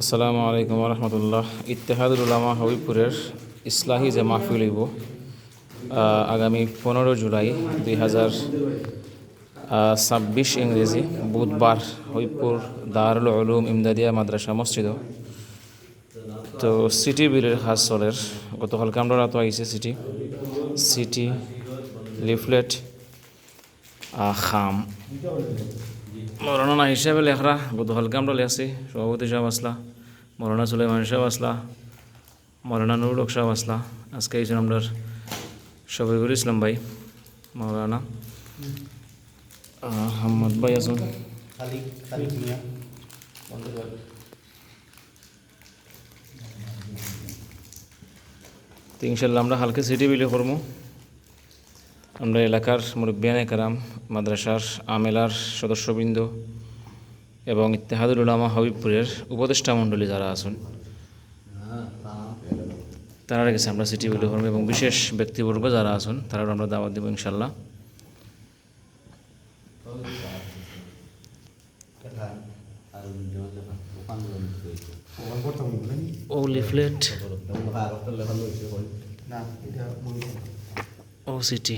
আসসালামু আলাইকুম রহমতুল্লাহ। ইত্তেহাদুল উলামা হবিবপুরের ইসলাহি যে মাহফিল হইব আগামী 15 জুলাই 2026 ইংরেজি বুধবার হবিবপুর দারুল উলুম ইমদাদিয়া মাদ্রাসা মসজিদ। তো সিটি বিলের খাস চলের গতকালকে আমরা রাত আইছে সিটি লিফলেট খাম মৌলানা হিসাবে লেখরা গতকালকে আমরা লেখছি। সভাপতি সাহেব আসলা, মৌলানা সুলাইমান সাহেব আসলা, মৌলানা নুরুল হক সাহেব আসলা। আজকে এই আমরা শফিকুল ইসলাম ভাই, মৌলানা আহমদ ভাই আসুন। তো ইনশাল্লাহ আমরা হালকা সিটি বিলি করবো। আমরা এলাকার মুরব্বিয়ানে কারাম, মাদ্রাসার আমেলার সদস্যবৃন্দ এবং ইত্তেহাদুল উলামা হবিবপুরের উপদেষ্টা মণ্ডলী যারা আছেন তারা রেখেছে আমরা সিটি বিলি করবো এবং বিশেষ ব্যক্তিবর্গ যারা আছেন তারা আমরা দাওয়াত দেব ইনশাল্লাহ। ও লিফলেট ও সিটি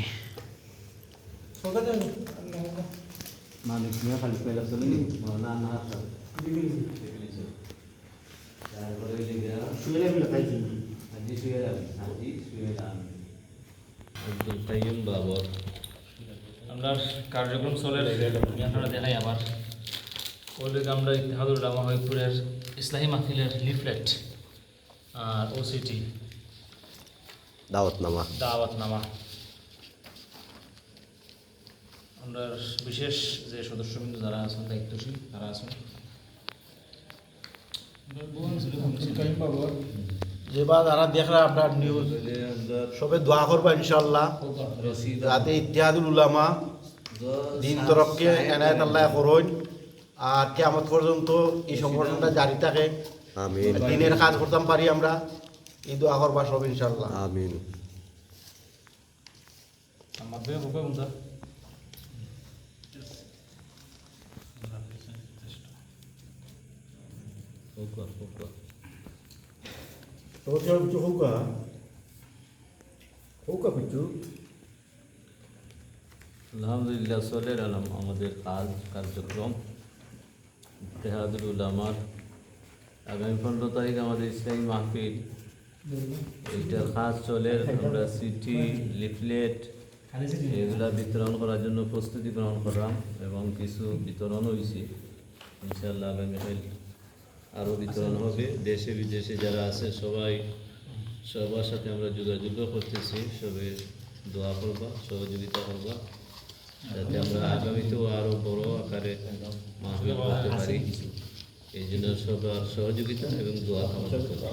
আমরা কার্যক্রম চলে আপনারা দেখাই আবার ওইদিকে আমরা ইত্তেহাদুল উলামা হবিবপুরের ইসলাহি মাহফিলের লিফলেট আর ওসিটি দাওয়াতনামা আমরা বিশেষ যে সদস্যবৃন্দ যারা আছেন দায়িত্বশীল তারা আছেন। যেবার যারা দেখরা আপনার নিউজ সবে দোয়া করবা ইনশাল্লাহ যাতে ইত্তেহাদুল উলামা দিন তরফকে এনায়েত আল্লাহ করুন আর কিয়ামত পর্যন্ত এই সংগঠনটা জারি থাকে। দিনের কাজ করতাম পারি আমরা, এই দোয়া করবা সব ইনশাল্লাহ। আমিন। আলহামদুলিল্লাহ চলের আলম আমাদের কার্যক্রম ইত্তেহাদুল উলামার আগামী 15 তারিখ আমাদের ইসলামী মাহফিল, এইটা কাজ চলের। আমরা সিটি লিফলেট এগুলা বিতরণ করার জন্য প্রস্তুতি গ্রহণ করলাম এবং কিছু বিতরণ হয়েছে। ইনশাআল্লাহ আগামীকাল আরও বিতরণ হবে। দেশে বিদেশে যারা আছে সবার সাথে আমরা যোগাযোগ করতেছি। সবাই দোয়া করবা, সহযোগিতা করবা যাতে আমরা আগামীতেও আরও বড় আকারে মাহফিল করতে পারি। এই জন্য সবার সহযোগিতা এবং দোয়া কামনা করব।